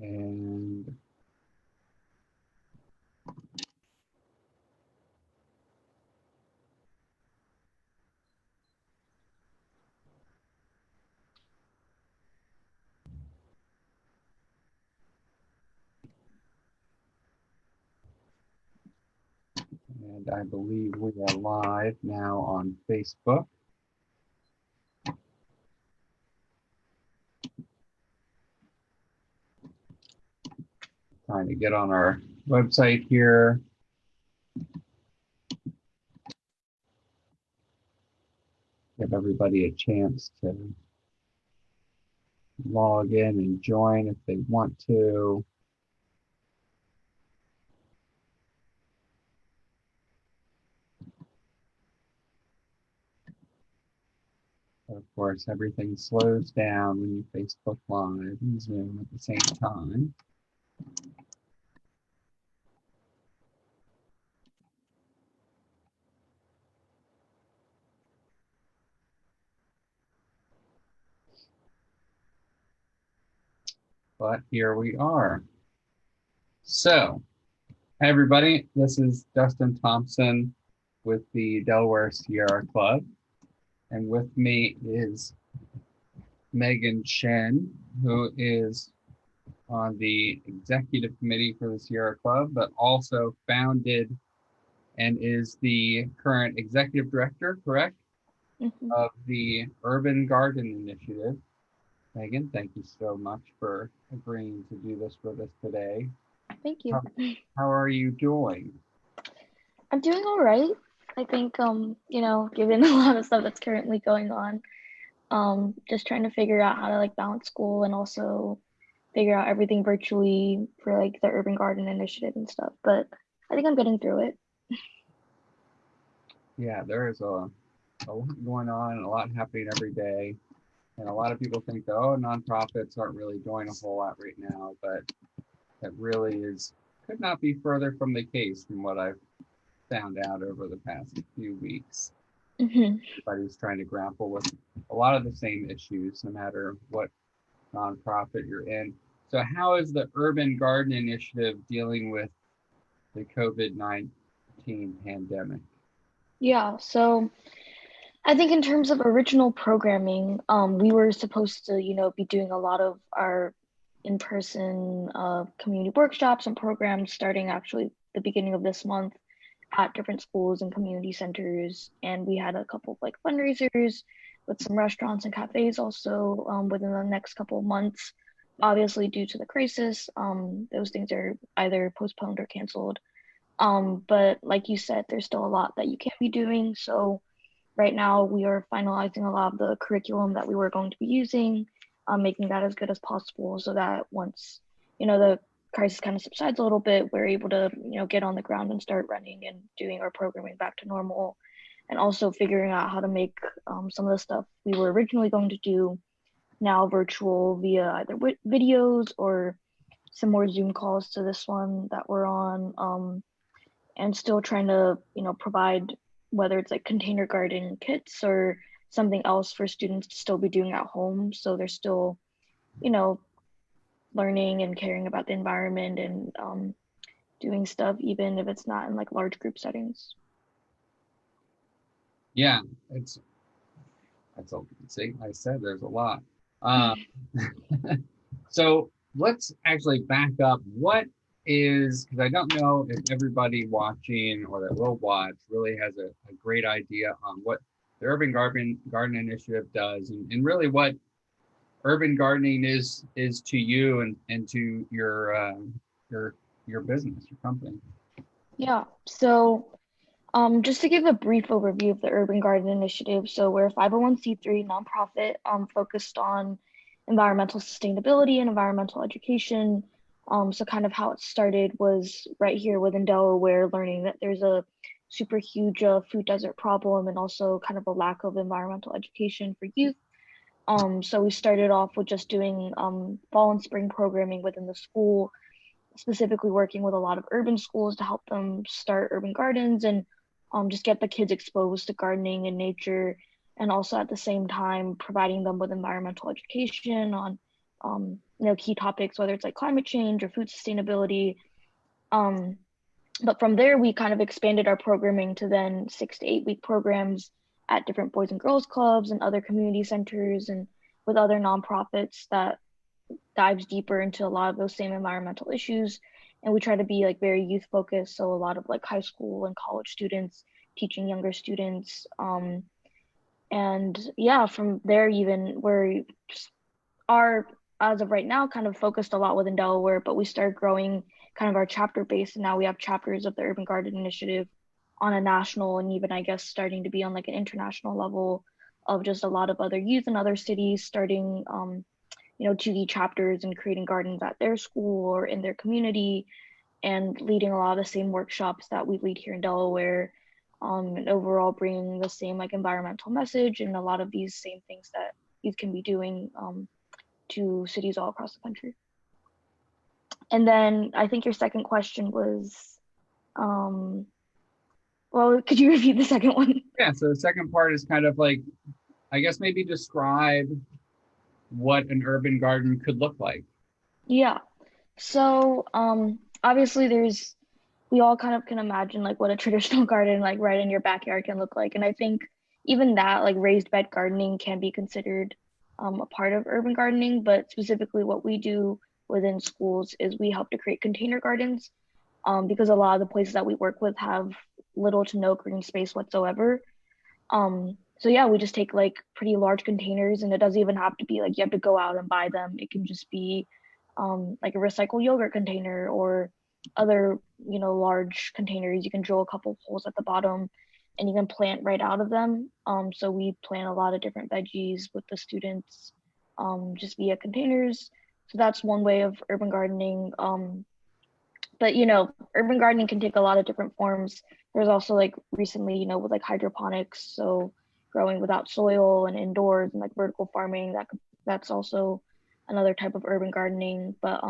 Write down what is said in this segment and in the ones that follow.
And I believe we are live now on Facebook. Trying to get on our website here. Give everybody a chance to log in and join if they want to. Of course, everything slows down when you Facebook Live and Zoom at the same time. But here we are. So, hi everybody, this is Dustin Thompson with the Delaware Sierra Club. And with me is Megan Chen, who is on the executive committee for the Sierra Club, but also founded and is the current executive director, correct, of the Urban Garden Initiative. Megan, thank you so much for agreeing to do this with us today. Thank you. How are you doing? I'm doing all right. I think, given a lot of stuff that's currently going on, just trying to figure out how to like balance school and also figure out everything virtually for like the Urban Garden Initiative and stuff. But I think I'm getting through it. Yeah, there is a lot going on and a lot happening every day. And a lot of people think that, oh, nonprofits aren't really doing a whole lot right now, but that really could not be further from the case from what I've found out over the past few weeks. Mm-hmm. Everybody's trying to grapple with a lot of the same issues, no matter what nonprofit you're in. So, how is the Urban Garden Initiative dealing with the COVID-19 pandemic? Yeah, so I think in terms of original programming, we were supposed to, be doing a lot of our in-person community workshops and programs starting actually the beginning of this month at different schools and community centers. And we had a couple of like fundraisers with some restaurants and cafes also within the next couple of months. Obviously, due to the crisis, those things are either postponed or canceled. But like you said, there's still a lot that you can be doing. So right now, we are finalizing a lot of the curriculum that we were going to be using, making that as good as possible so that once, the crisis kind of subsides a little bit, we're able to, get on the ground and start running and doing our programming back to normal. And also figuring out how to make some of the stuff we were originally going to do now virtual via either videos or some more Zoom calls to this one that we're on. And still trying to, provide whether it's like container garden kits or something else for students to still be doing at home. So they're still, you know, learning and caring about the environment and doing stuff, even if it's not in like large group settings. Yeah, it's that's all. See, like I said, there's a lot. Uh, so let's actually back up. What is, because I don't know if everybody watching or that will watch really has a great idea on what the Urban Garden Initiative does, and really what urban gardening is to you and to your your business, your company. Yeah. So just to give a brief overview of the Urban Garden Initiative, so we're a 501c3 nonprofit focused on environmental sustainability and environmental education. So kind of how it started was right here within Delaware, learning that there's a super huge food desert problem and also kind of a lack of environmental education for youth. So we started off with just doing fall and spring programming within the school, specifically working with a lot of urban schools to help them start urban gardens and just get the kids exposed to gardening and nature, and also at the same time providing them with environmental education on key topics, whether it's like climate change or food sustainability. Um, but from there, we kind of expanded our programming to then 6 to 8 week programs at different boys and girls clubs and other community centers and with other nonprofits that dives deeper into a lot of those same environmental issues. And we try to be like very youth focused. So a lot of like high school and college students teaching younger students. And yeah, from there, even we're are, as of right now, kind of focused a lot within Delaware, but we started growing kind of our chapter base. And now we have chapters of the Urban Garden Initiative on a national and even, I guess, starting to be on like an international level of just a lot of other youth in other cities starting, 2D chapters and creating gardens at their school or in their community and leading a lot of the same workshops that we lead here in Delaware. And overall bringing the same like environmental message and a lot of these same things that youth can be doing to cities all across the country. And then I think your second question was, well, could you repeat the second one? Yeah, so the second part is kind of like, I guess maybe describe what an urban garden could look like. Yeah. So, obviously we all kind of can imagine like what a traditional garden like right in your backyard can look like. And I think even that like raised bed gardening can be considered a part of urban gardening, but specifically what we do within schools is we help to create container gardens because a lot of the places that we work with have little to no green space whatsoever. So yeah, we just take like pretty large containers and it doesn't even have to be like you have to go out and buy them. It can just be like a recycled yogurt container or other, large containers. You can drill a couple holes at the bottom and you can plant right out of them. So we plant a lot of different veggies with the students just via containers. So that's one way of urban gardening. But urban gardening can take a lot of different forms. There's also like recently, with like hydroponics, so growing without soil and indoors and like vertical farming, that's also another type of urban gardening. But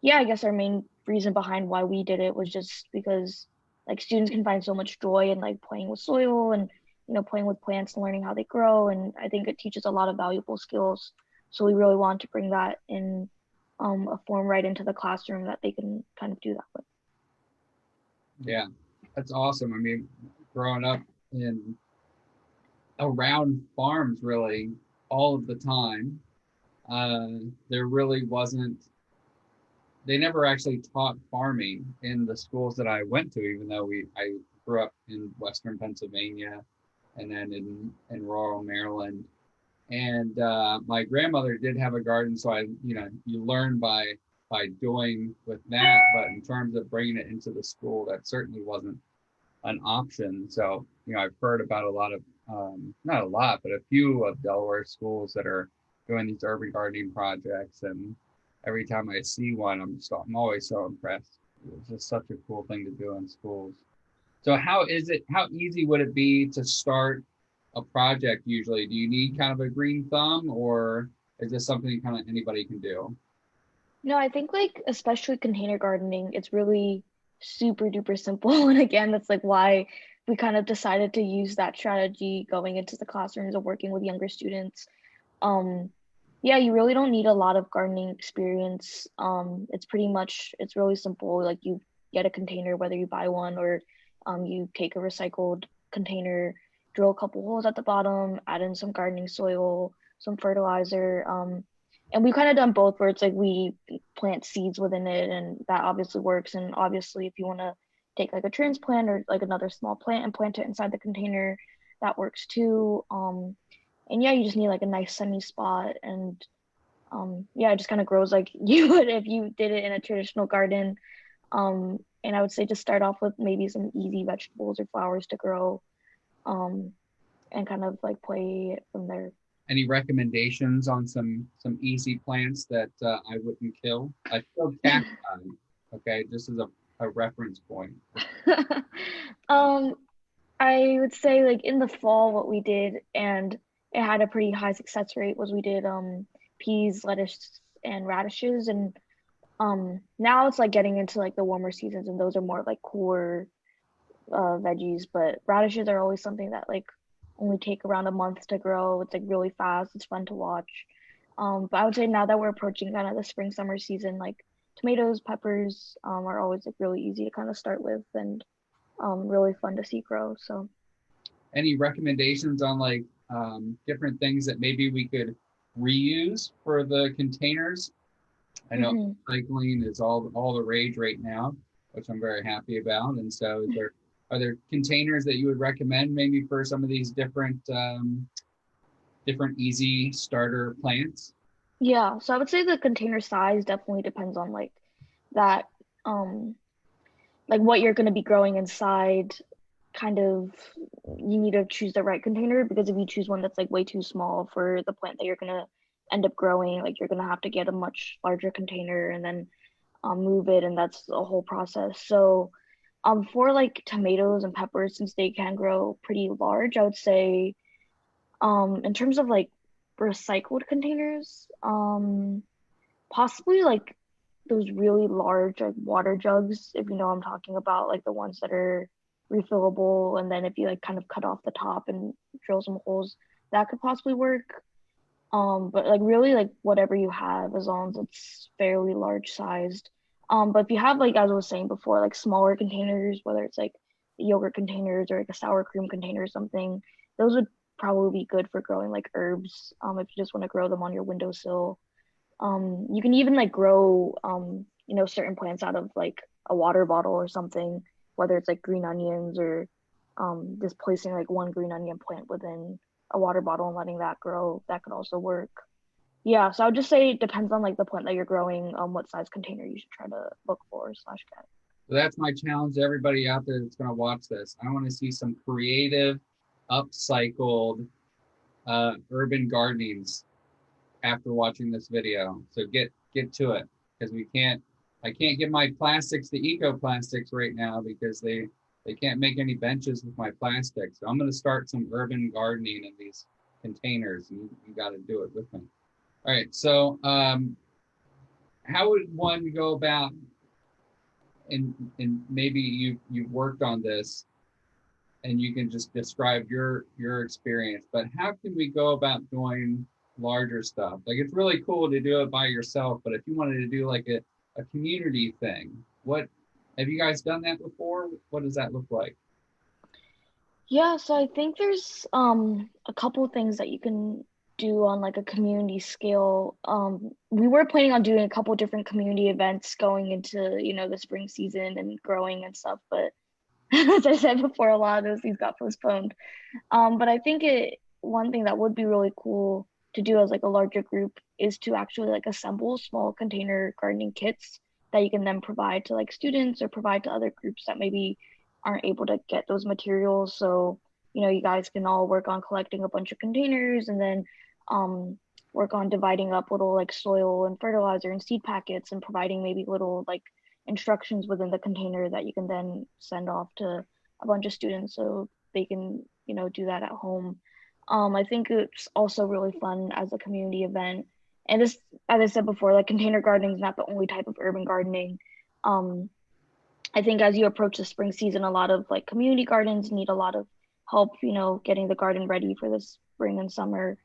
yeah, I guess our main reason behind why we did it was just because like students can find so much joy in like playing with soil and playing with plants and learning how they grow. And I think it teaches a lot of valuable skills. So we really want to bring that in a form right into the classroom that they can kind of do that with. Yeah, that's awesome. I mean, growing up in around farms really all of the time, there really wasn't, they never actually taught farming in the schools that I went to, even though I grew up in Western Pennsylvania and then in rural Maryland. And my grandmother did have a garden, so you learn by doing with that. But in terms of bringing it into the school, that certainly wasn't an option. So I've heard about a lot of not a lot, but a few of Delaware schools that are doing these urban gardening projects, and every time I see one, I'm always so impressed. It's just such a cool thing to do in schools. So how easy would it be to start a project usually? Do you need kind of a green thumb, or is this something kind of anybody can do? No, I think like especially container gardening, it's really super duper simple. And again, that's like why we kind of decided to use that strategy going into the classrooms of working with younger students. Um, yeah, you really don't need a lot of gardening experience. It's really simple. Like you get a container, whether you buy one or you take a recycled container, drill a couple holes at the bottom, add in some gardening soil, some fertilizer. And we've kind of done both where it's like we plant seeds within it and that obviously works. And obviously if you want to take like a transplant or like another small plant and plant it inside the container, that works too. And yeah, you just need like a nice sunny spot and yeah, it just kind of grows like you would if you did it in a traditional garden. And I would say just start off with maybe some easy vegetables or flowers to grow um, and kind of like play from there. Any recommendations on some easy plants that I wouldn't kill? I killed cacti, okay, just as a reference point. um, I would say like in the fall, what we did, and it had a pretty high success rate, was we did peas, lettuce, and radishes, and now it's like getting into like the warmer seasons, and those are more like cooler veggies. But radishes are always something that like only take around a month to grow. It's like really fast. It's fun to watch. But I would say now that we're approaching kind of the spring summer season, like tomatoes, peppers, are always like really easy to kind of start with and really fun to see grow. So Any recommendations on like different things that maybe we could reuse for the containers? I know hmm recycling is all the rage right now, which I'm very happy about. And so, are there containers that you would recommend maybe for some of these different easy starter plants? yeah, so I would say the container size definitely depends on like that um like what you're going to be growing inside. Kind of you need to choose the right container, because if you choose one that's like way too small for the plant that you're going to end up growing, like you're going to have to get a much larger container and then move it, and that's a whole process. So for like tomatoes and peppers, since they can grow pretty large, I would say in terms of like recycled containers, possibly like those really large like water jugs, if you know what I'm talking about, like the ones that are refillable, and then if you like kind of cut off the top and drill some holes, that could possibly work. But like really like whatever you have, as long as it's fairly large sized. But if you have, like as I was saying before, like smaller containers, whether it's like yogurt containers or like a sour cream container or something, those would probably be good for growing like herbs. If you just want to grow them on your windowsill. You can even like grow certain plants out of like a water bottle or something, whether it's like green onions or just placing like one green onion plant within a water bottle and letting that grow. That could also work. Yeah, so I would just say it depends on like the plant that you're growing, what size container you should try to look for slash get. So that's my challenge to everybody out there that's going to watch this. I want to see some creative, upcycled urban gardenings after watching this video. So get to it, because we can't. I can't give my plastics to eco plastics right now because they can't make any benches with my plastics. So I'm going to start some urban gardening in these containers, and you got to do it with me. All right. So how would one go about? And maybe you've worked on this and you can just describe your experience, but how can we go about doing larger stuff? Like, it's really cool to do it by yourself, but if you wanted to do like a community thing, what have you guys done that before? What does that look like? Yeah, so I think there's a couple things that you can do on like a community scale. We were planning on doing a couple different community events going into, the spring season and growing and stuff, but as I said before, a lot of those things got postponed. But I think one thing that would be really cool to do as like a larger group is to actually like assemble small container gardening kits that you can then provide to like students or provide to other groups that maybe aren't able to get those materials. So, you guys can all work on collecting a bunch of containers and then um work on dividing up little like soil and fertilizer and seed packets and providing maybe little like instructions within the container that you can then send off to a bunch of students so they can, do that at home. I think it's also really fun as a community event. And this, as I said before, like container gardening is not the only type of urban gardening. Um, I think as you approach the spring season, a lot of like community gardens need a lot of help, getting the garden ready for the spring and summer.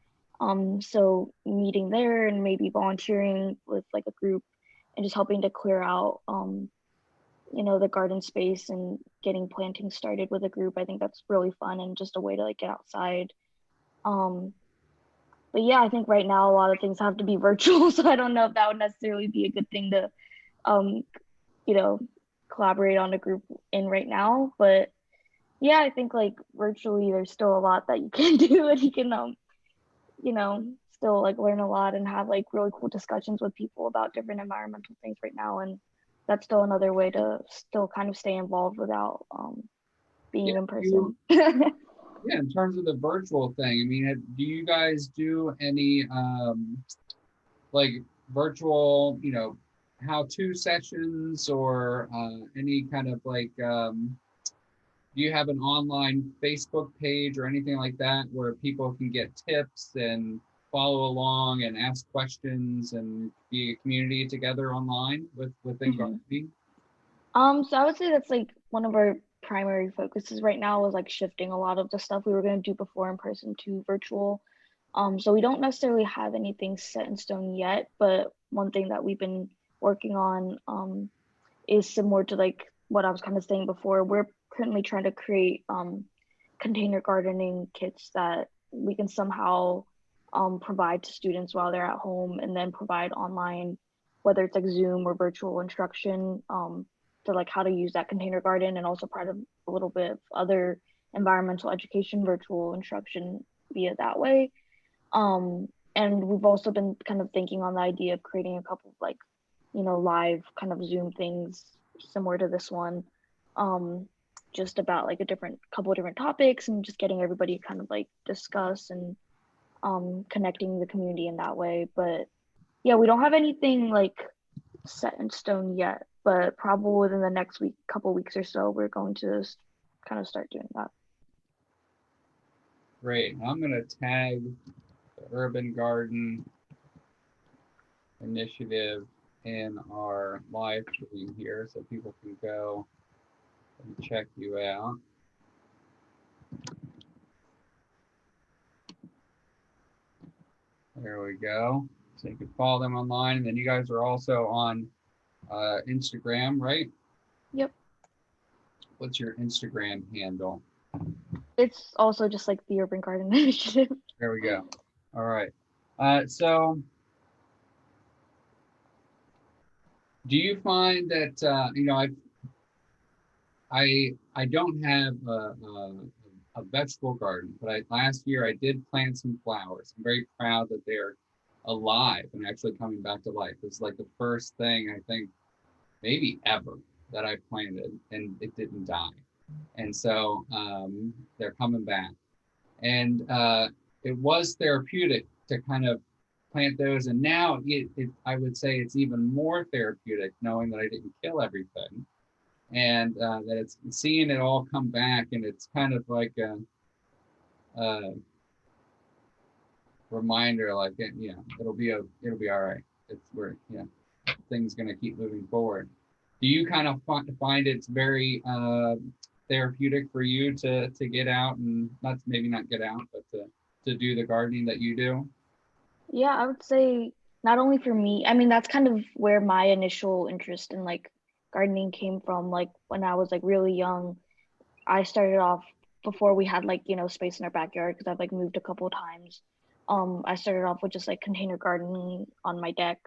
So meeting there and maybe volunteering with like a group and just helping to clear out, the garden space and getting planting started with a group. I think that's really fun and just a way to like get outside. Um, but yeah, I think right now a lot of things have to be virtual, so I don't know if that would necessarily be a good thing to, um, you know, collaborate on a group in right now. But yeah, I think like virtually there's still a lot that you can do, and you can, still like learn a lot and have like really cool discussions with people about different environmental things right now. And that's still another way to still kind of stay involved without Yeah, being in you person. yeah, in terms of the virtual thing, I mean, do you guys do any like virtual, how-to sessions or any kind of like do you have an online Facebook page or anything like that where people can get tips and follow along and ask questions and be a community together online within Mhm. gardening? So I would say that's like one of our primary focuses right now is like shifting a lot of the stuff we were going to do before in person to virtual. So we don't necessarily have anything set in stone yet, but one thing that we've been working on is similar to like what I was kind of saying before. We're currently trying to create container gardening kits that we can somehow provide to students while they're at home, and then provide online, whether it's like Zoom or virtual instruction, to like how to use that container garden, and also part of a little bit of other environmental education virtual instruction via that way. And we've also been kind of thinking on the idea of creating a couple of like, live kind of Zoom things similar to this one, um, just about like a different couple of different topics, and just getting everybody to kind of like discuss and connecting the community in that way. But yeah, we don't have anything like set in stone yet, but probably within the next week, couple weeks or so, we're going to kind of start doing that. Great. I'm going to tag the Urban Garden Initiative in our live stream here so people can go and check you out. There we go. So you can follow them online. And then you guys are also on Instagram, right? Yep. What's your Instagram handle? It's also just like the Urban Garden Initiative. There we go. All right. So do you find that, I don't have a vegetable garden, but last year I did plant some flowers. I'm very proud that they're alive and actually coming back to life. It's like the first thing I think maybe ever that I planted and it didn't die. And so they're coming back. And it was therapeutic to kind of plant those. And now I would say it's even more therapeutic knowing that I didn't kill everything and that it's seeing it all come back. And it's kind of like a reminder, like, it'll be all right. We're, things going to keep moving forward. Do you kind of find it's very therapeutic for you to get out and maybe not get out, but to do the gardening that you do? Yeah, I would say not only for me, I mean, that's kind of where my initial interest in like gardening came from. Like when I was like really young, I started off before we had like, space in our backyard because I've like moved a couple of times. I started off with just like container gardening on my deck.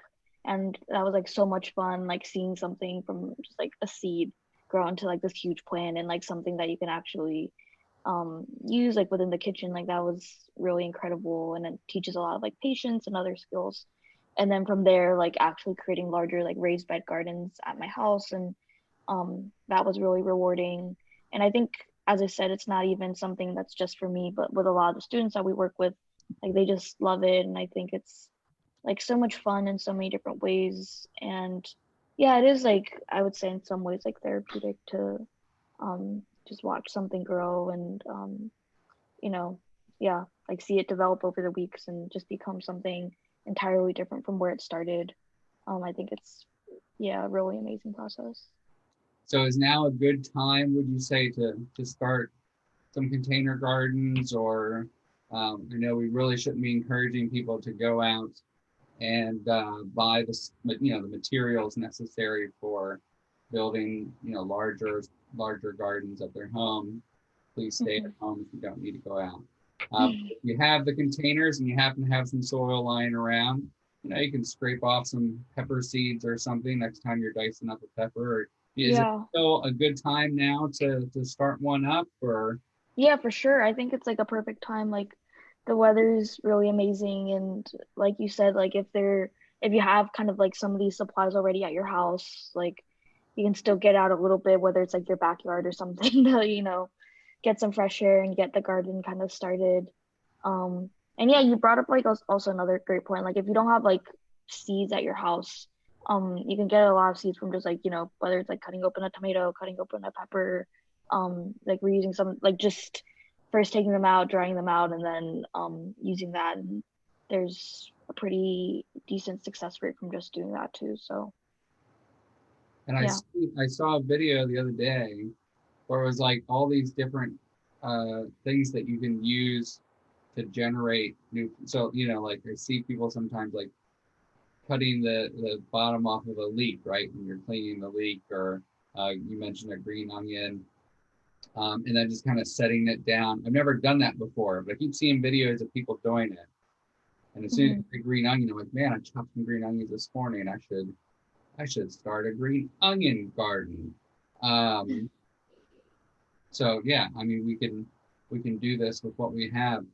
And that was like so much fun, like seeing something from just like a seed grow into like this huge plant, and like something that you can actually use like within the kitchen. Like that was really incredible, and it teaches a lot of like patience and other skills. And then from there, like actually creating larger like raised bed gardens at my house, and that was really rewarding. And I think, as I said, it's not even something that's just for me, but with a lot of the students that we work with, like they just love it. And I think it's like so much fun in so many different ways. And yeah, it is like, I would say in some ways like therapeutic to just watch something grow, and you know, yeah, like see it develop over the weeks and just become something entirely different from where it started. I think it's, yeah, a really amazing process. So is now a good time, would you say, to start some container gardens, or I know we really shouldn't be encouraging people to go out and buy the materials necessary for building, larger gardens at their home. Please stay at Mhm. home if you don't need to go out. If you have the containers and you happen to have some soil lying around, you can scrape off some pepper seeds or something next time you're dicing up a pepper. Or is it Yeah. still a good time now to start one up? Or Yeah, for sure. I think it's like a perfect time. Like the weather's really amazing, and like you said, like if you have kind of like some of these supplies already at your house, like you can still get out a little bit, whether it's like your backyard or something to, get some fresh air and get the garden kind of started. And yeah, you brought up like also another great point. Like if you don't have like seeds at your house, you can get a lot of seeds from just like, whether it's like cutting open a tomato, cutting open a pepper, like reusing some, like just first taking them out, drying them out, and then using that. And there's a pretty decent success rate from just doing that too. So and yeah. I saw a video the other day where it was like all these different things that you can use to generate new. So like I see people sometimes like cutting the bottom off of a leek, right? When you're cleaning the leek, or you mentioned a green onion, and then just kind of setting it down. I've never done that before, but I keep seeing videos of people doing it. And as soon as Hmm. the green onion, I'm like, man, I chopped some green onions this morning. I should start a green onion garden. Um, so yeah, I mean, we can do this with what we have.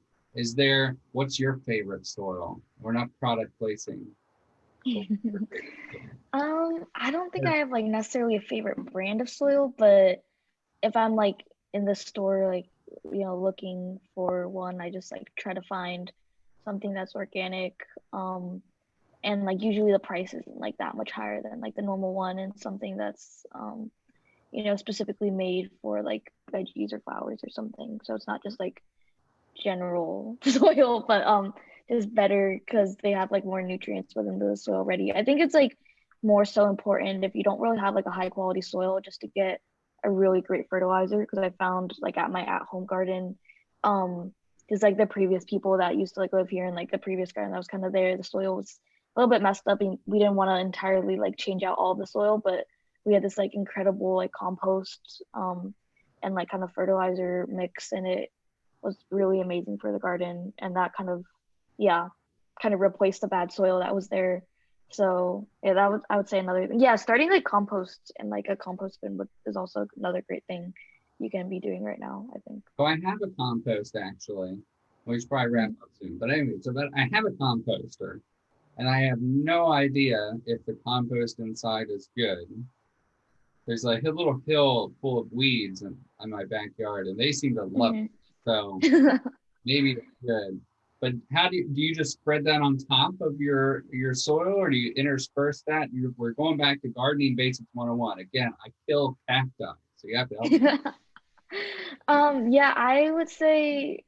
What's your favorite soil? We're not product placing. But what's your favorite soil? I don't think I have like necessarily a favorite brand of soil, but if I'm like in the store, like, looking for one, I just like try to find something that's organic. And like usually the price isn't like that much higher than like the normal one, and something that's specifically made for like veggies or flowers or something. So it's not just like general soil, but just better because they have like more nutrients within the soil already. I think it's like more so important if you don't really have like a high quality soil, just to get a really great fertilizer. Because I found like at my at home garden, because like the previous people that used to like live here, and like the previous garden that was kind of there, the soil was a little bit messed up, and we didn't want to entirely like change out all the soil, but we had this like incredible like compost and like kind of fertilizer mix, and it was really amazing for the garden, and that kind of, yeah, kind of replaced the bad soil that was there. So yeah, that was, I would say, another thing. Yeah, starting like compost and like a compost bin is also another great thing you can be doing right now, I think. So I have a compost actually. We should probably wrap Mm. up soon. But anyway, so that I have a composter, and I have no idea if the compost inside is good. There's like a little hill full of weeds in my backyard, and they seem to love Hmm. it. So maybe it's good. But how do you just spread that on top of your soil, or do you intersperse that? We're going back to gardening basics 101. Again, I kill cacti, so you have to help me. Yeah, I would say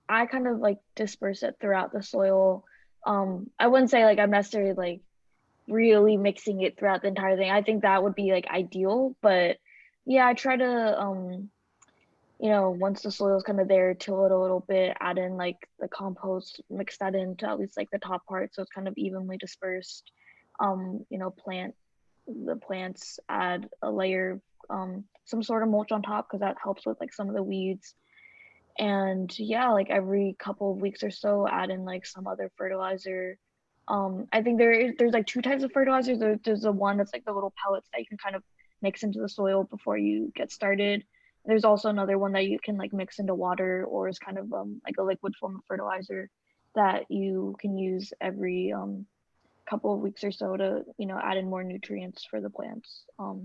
I kind of like disperse it throughout the soil. I wouldn't say like I'm necessarily like really mixing it throughout the entire thing. I think that would be like ideal, but yeah, I try to once the soil's kind of there, till it a little bit, add in like the compost, mix that into at least like the top part so it's kind of evenly dispersed. Plant the plants, add a layer some sort of mulch on top because that helps with like some of the weeds. And yeah, like every couple of weeks or so, add in like some other fertilizer. I think there's like two types of fertilizers. There's the one that's like the little pellets that you can kind of mix into the soil before you get started. There's also another one that you can like mix into water, or is kind of like a liquid form of fertilizer that you can use every couple of weeks or so to add in more nutrients for the plants. So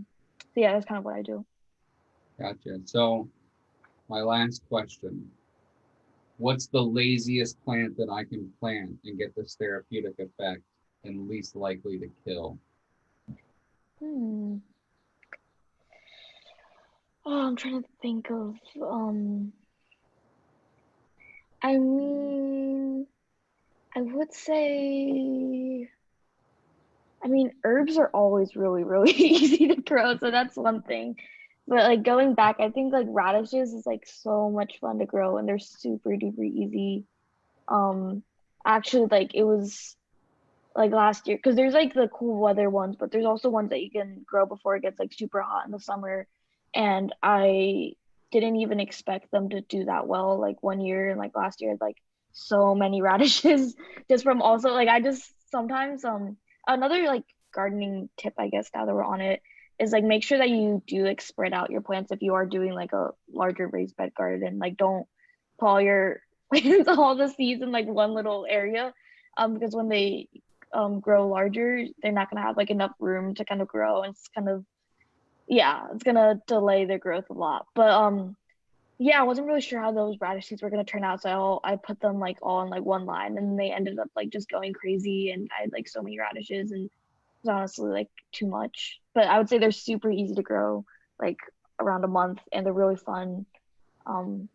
yeah, that's kind of what I do. Gotcha. So my last question. What's the laziest plant that I can plant and get this therapeutic effect and least likely to kill? Hmm. Oh, I'm trying to think of I mean, I would say, herbs are always really, really easy to grow, so that's one thing. But like going back, I think like radishes is like so much fun to grow, and they're super duper easy. Um, Actually, like it was like last year, because there's like the cool weather ones, but there's also ones that you can grow before it gets like super hot in the summer. And I didn't even expect them to do that well. Like one year and like last year, I had like so many radishes just from, also like, I just sometimes another like gardening tip, I guess, now that we're on it, is like make sure that you do like spread out your plants if you are doing like a larger raised bed garden. Like don't put all your plants, all the seeds in like one little area, because when they grow larger, they're not gonna have like enough room to kind of grow, and it's kind of, yeah, it's gonna delay their growth a lot. But yeah, I wasn't really sure how those radish seeds were gonna turn out, so I put them like all in like one line, and they ended up like just going crazy, and I had like so many radishes, and it was honestly like too much. But I would say they're super easy to grow, like around a month, and they're really fun. Um,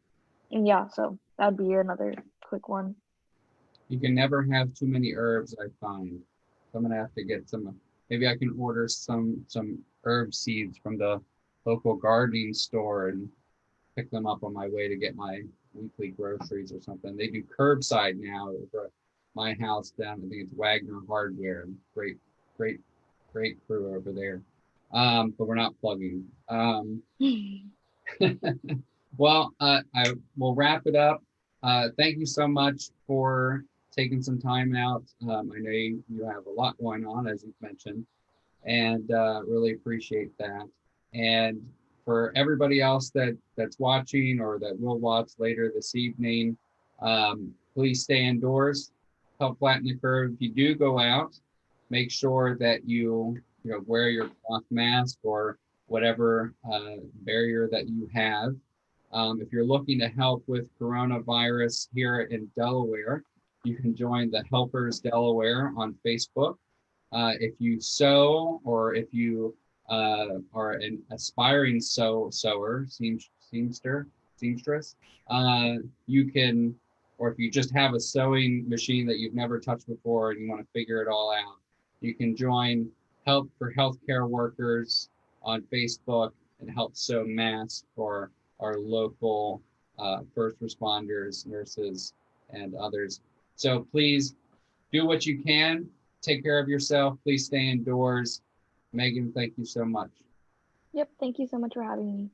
and yeah, so that'd be another quick one. You can never have too many herbs, I find. So I'm gonna have to get some. Maybe I can order some herb seeds from the local gardening store and pick them up on my way to get my weekly groceries or something. They do curbside now over at my house down. I think it's Wagner Hardware. Great, great, great crew over there. But we're not plugging. Well, I will wrap it up. Thank you so much for taking some time out. I know you have a lot going on, as you've mentioned, and really appreciate that. And for everybody else that's watching or that will watch later this evening, please stay indoors, help flatten the curve. If you do go out, make sure that you wear your cloth mask or whatever barrier that you have. If you're looking to help with coronavirus here in Delaware, you can join the Helpers Delaware on Facebook. If you sew or if you are an aspiring sewer, seamstress, you can, or if you just have a sewing machine that you've never touched before and you want to figure it all out, you can join Help for Healthcare Workers on Facebook and help sew masks for our local first responders, nurses, and others. So please do what you can. Take care of yourself. Please stay indoors. Megan, thank you so much. Yep, thank you so much for having me.